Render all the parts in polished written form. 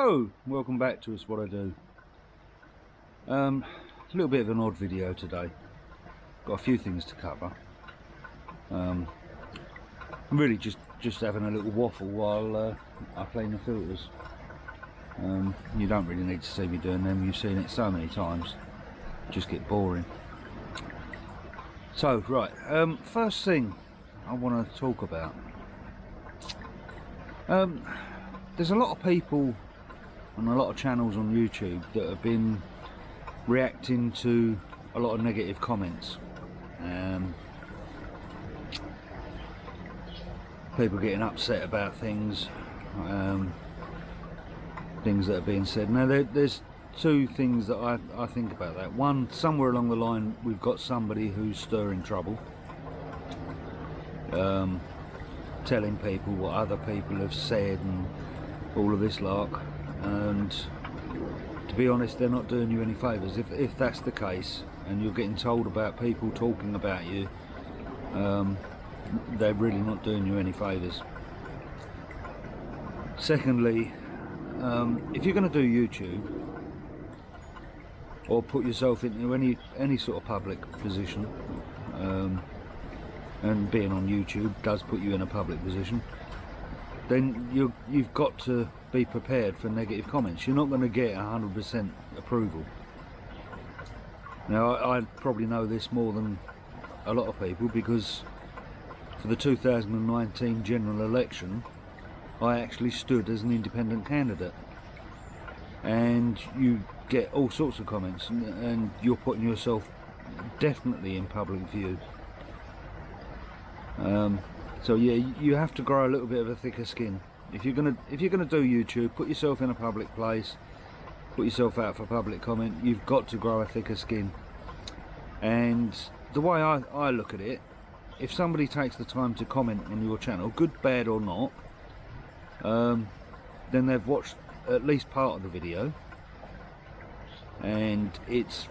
Hello, welcome back to It's What I Do. A little bit of an odd video today. Got a few things to cover. I'm really just having a little waffle while I clean the filters. You don't really need to see me doing them. You've seen it so many times. Just get boring. So right, first thing I want to talk about. There's a lot of people and a lot of channels on YouTube that have been reacting to a lot of negative comments. People getting upset about things, things that are being said. Now there's two things that I think about that. One, somewhere along the line we've got somebody who's stirring trouble, telling people what other people have said and all of this lark, and to be honest, they're not doing you any favours. If that's the case and you're getting told about people talking about you, they're really not doing you any favours. Secondly, if you're going to do YouTube or put yourself into any sort of public position, and being on YouTube does put you in a public position, then you've got to be prepared for negative comments. You're not going to get 100% approval. Now I probably know this more than a lot of people, because for the 2019 general election I actually stood as an independent candidate, and you get all sorts of comments, and you're putting yourself definitely in public view. So yeah, you have to grow a little bit of a thicker skin. If you're gonna do YouTube, put yourself in a public place, put yourself out for public comment, you've got to grow a thicker skin. And the way I look at it, if somebody takes the time to comment on your channel, good, bad or not, then they've watched at least part of the video, and it's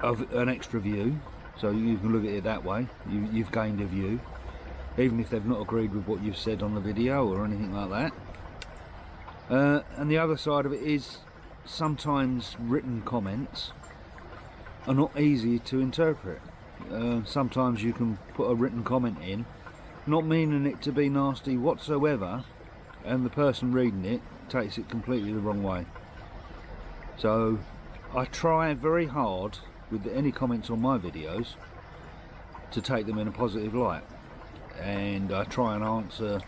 of an extra view, so you can look at it that way. You've gained a view, even if they've not agreed with what you've said on the video or anything like that. And the other side of it is, sometimes written comments are not easy to interpret. Sometimes you can put a written comment in, not meaning it to be nasty whatsoever, and the person reading it takes it completely the wrong way. So I try very hard with any comments on my videos to take them in a positive light, and I try and answer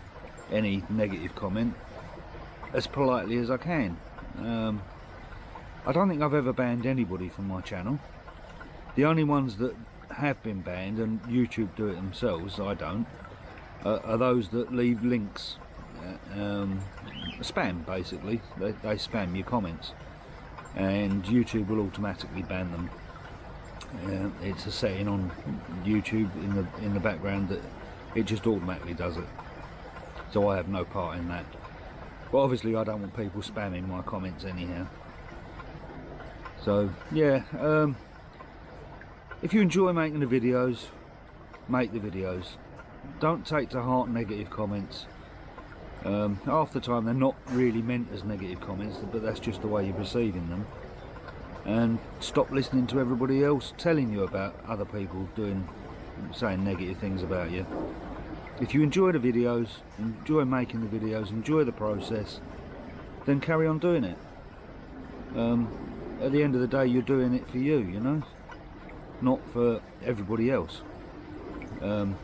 any negative comment as politely as I can. I don't think I've ever banned anybody from my channel. The only ones that have been banned, and YouTube do it themselves, I don't, are those that leave links, spam basically. They spam your comments, and YouTube will automatically ban them. It's a setting on YouTube in the background that it just automatically does it, so I have no part in that. But obviously I don't want people spamming my comments anyhow. So yeah, if you enjoy making the videos, make the videos. Don't take to heart negative comments. Half the time they're not really meant as negative comments, but that's just the way you're perceiving them. And stop listening to everybody else telling you about other people saying negative things about you. If you enjoy the videos, enjoy making the videos, enjoy the process, then carry on doing it. At the end of the day, you're doing it for you, you know, not for everybody else.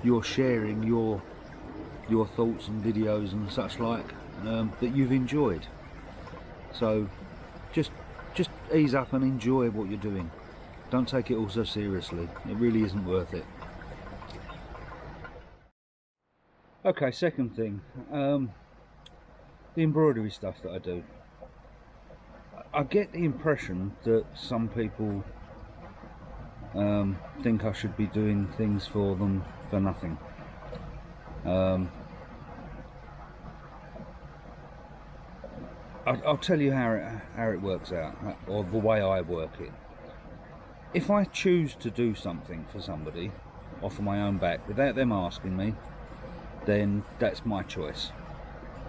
You're sharing your thoughts and videos and such like, that you've enjoyed. So just ease up and enjoy what you're doing. Don't take it all so seriously. It really isn't worth it. Okay, second thing, the embroidery stuff that I do. I get the impression that some people think I should be doing things for them for nothing. I'll tell you how it works out, or the way I work it. If I choose to do something for somebody off of my own back without them asking me, then that's my choice.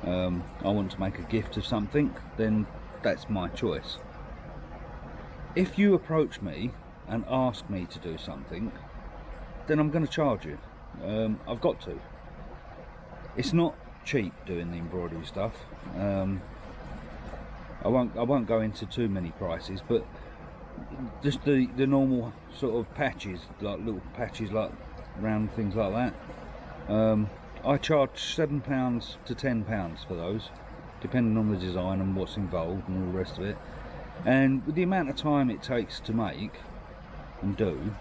I want to make a gift of something, then that's my choice. If you approach me and ask me to do something, then I'm going to charge you. I've got to. It's not cheap doing the embroidery stuff. I won't go into too many prices, but just the normal sort of patches, like little patches, like round things like that. I charge £7 to £10 for those, depending on the design and what's involved and all the rest of it. And with the amount of time it takes to make and do,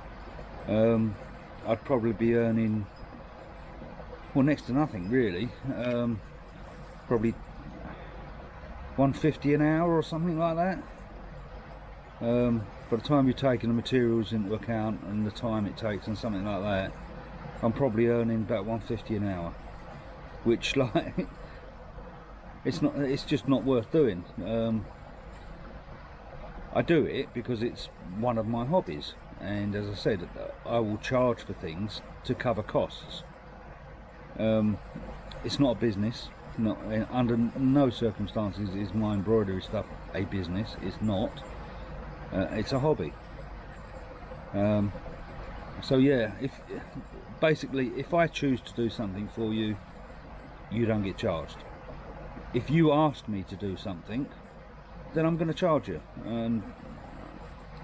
I'd probably be earning, well, next to nothing really. Probably £1.50 an hour or something like that. By the time you're taking the materials into account and the time it takes and something like that, I'm probably earning about £1.50 an hour, which, like, it's just not worth doing. I do it because it's one of my hobbies, and as I said, I will charge for things to cover costs. It's not a business. Not under no circumstances is my embroidery stuff a business. It's not. It's a hobby. So yeah, if I choose to do something for you, you don't get charged. If you ask me to do something, then I'm going to charge you. And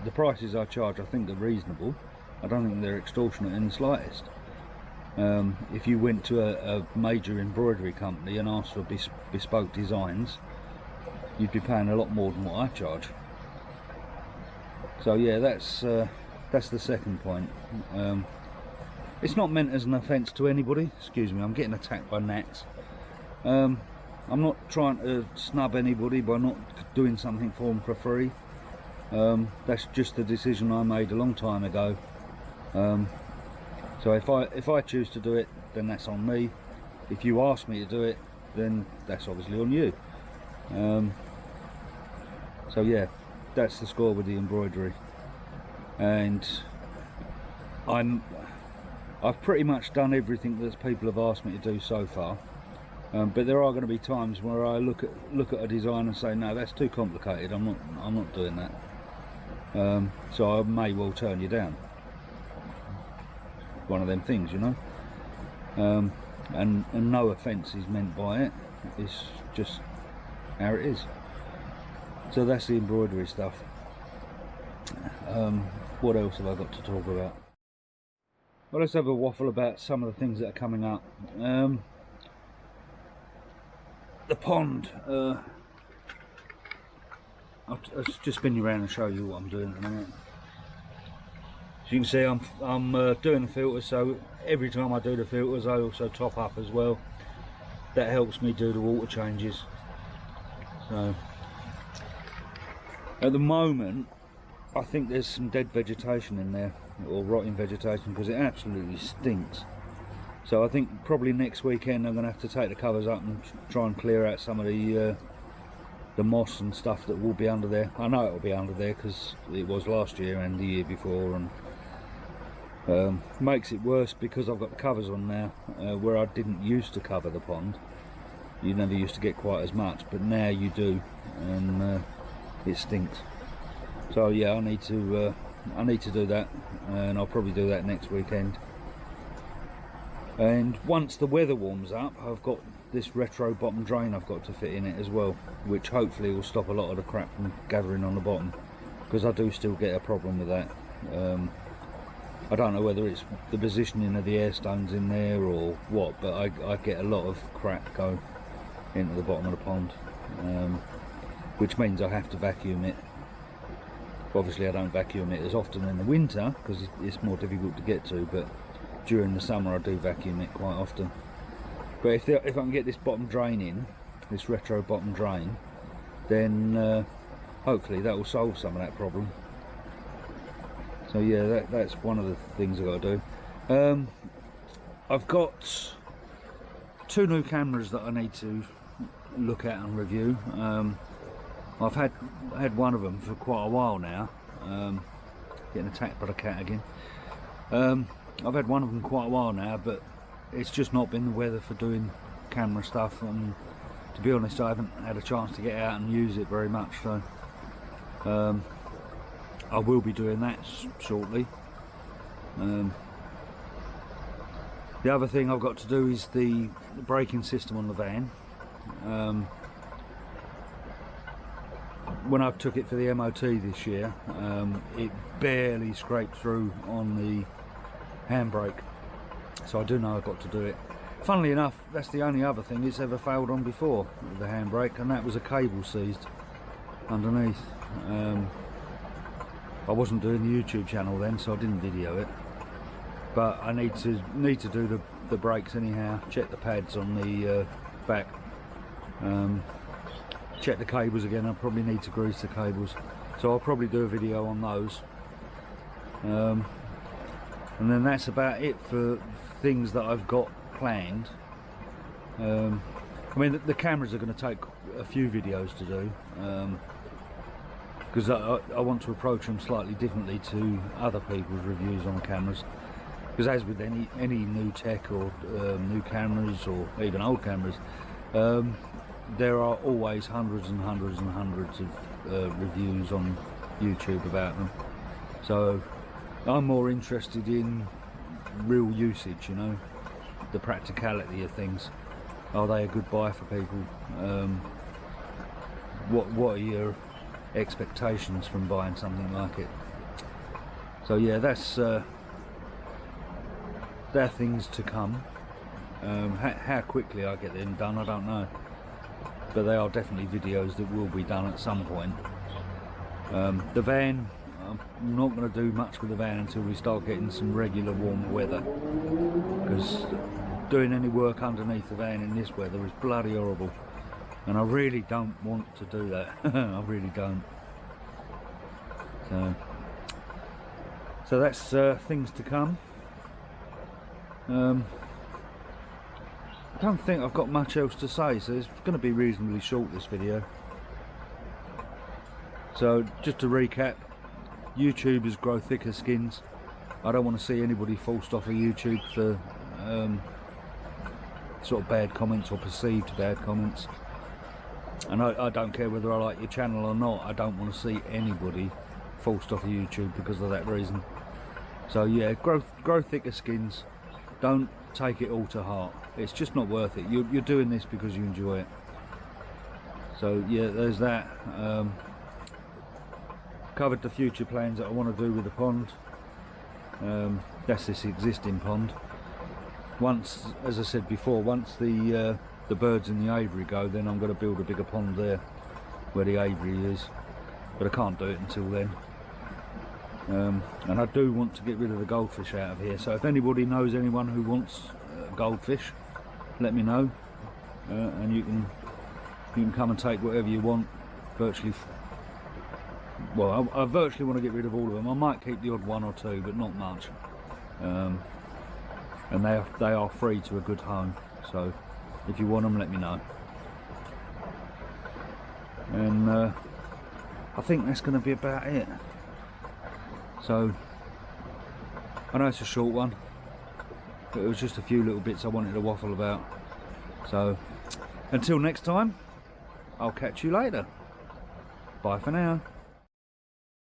the prices I charge, I think, are reasonable. I don't think they're extortionate in the slightest. If you went to a major embroidery company and asked for bespoke designs, you'd be paying a lot more than what I charge. So yeah, that's the second point. It's not meant as an offence to anybody. Excuse me, I'm getting attacked by gnats. I'm not trying to snub anybody by not doing something for them for free. That's just the decision I made a long time ago. So if I choose to do it, then that's on me. If you ask me to do it, then that's obviously on you. So yeah, that's the score with the embroidery. And I've pretty much done everything that people have asked me to do so far. But there are going to be times where I look at a design and say, no, that's too complicated. I'm not doing that. So I may well turn you down. One of them things, you know. And no offence is meant by it. It's just how it is. So that's the embroidery stuff. What else have I got to talk about? Well, let's have a waffle about some of the things that are coming up. The pond. I'll just spin you around and show you what I'm doing at the minute. As you can see, I'm doing the filters, so every time I do the filters I also top up as well. That helps me do the water changes. So at the moment I think there's some dead vegetation in there, or rotting vegetation, because it absolutely stinks. So I think probably next weekend I'm going to have to take the covers up and try and clear out some of the moss and stuff that will be under there. I know it will be under there because it was last year and the year before, and makes it worse because I've got the covers on now, where I didn't used to cover the pond. You never used to get quite as much, but now you do, and it stinks. So yeah, I need to do that, and I'll probably do that next weekend. And once the weather warms up, I've got this retro bottom drain I've got to fit in it as well, which hopefully will stop a lot of the crap from gathering on the bottom, because I do still get a problem with that. I don't know whether it's the positioning of the air stones in there or what, but I get a lot of crap go into the bottom of the pond, which means I have to vacuum it. Obviously I don't vacuum it as often in the winter because it's more difficult to get to, but during the summer I do vacuum it quite often. But if I can get this bottom drain in, this retro bottom drain, then hopefully that will solve some of that problem. So yeah, that's one of the things I've got to do. I've got 2 new cameras that I need to look at and review. I've had one of them for quite a while now. Getting attacked by the cat again. I've had one of them quite a while now, but it's just not been the weather for doing camera stuff, and to be honest, I haven't had a chance to get out and use it very much, so I will be doing that shortly. The other thing I've got to do is the braking system on the van. When I took it for the MOT this year, it barely scraped through on the handbrake, so I do know I've got to do it. Funnily enough, that's the only other thing it's ever failed on before, the handbrake, and that was a cable seized underneath. I wasn't doing the YouTube channel then, so I didn't video it, but I need to do the brakes anyhow. Check the pads on the back, check the cables again. I probably need to grease the cables, so I'll probably do a video on those, and then that's about it for things that I've got planned. I mean, the cameras are going to take a few videos to do, because I want to approach them slightly differently to other people's reviews on cameras, because as with any new tech or new cameras or even old cameras, there are always hundreds and hundreds and hundreds of reviews on YouTube about them. So I'm more interested in real usage, you know, the practicality of things. Are they a good buy for people? What are your expectations from buying something like it? So yeah, that's they're things to come. How quickly I get them done, I don't know, but they are definitely videos that will be done at some point. The van, I'm not going to do much with the van until we start getting some regular warmer weather, because doing any work underneath the van in this weather is bloody horrible, and I really don't want to do that. I really don't. So that's things to come. I don't think I've got much else to say, so it's going to be reasonably short, this video. So just to recap, YouTubers grow thicker skins. I don't want to see anybody forced off of YouTube for sort of bad comments or perceived bad comments, and I don't care whether I like your channel or not. I don't want to see anybody forced off of YouTube because of that reason. So yeah, grow thicker skins. Don't take it all to heart. It's just not worth it. You're doing this because you enjoy it. So yeah, there's that. Covered the future plans that I want to do with the pond. That's this existing pond. Once, as I said before, once the birds and the aviary go, then I'm going to build a bigger pond there where the aviary is, but I can't do it until then. And I do want to get rid of the goldfish out of here, so if anybody knows anyone who wants goldfish, let me know, and you can come and take whatever you want. Virtually, well, I virtually want to get rid of all of them. I might keep the odd one or two, but not much. And they are free to a good home, so if you want them, let me know. And I think that's going to be about it. So I know it's a short one, but it was just a few little bits I wanted to waffle about. So until next time, I'll catch you later. Bye for now.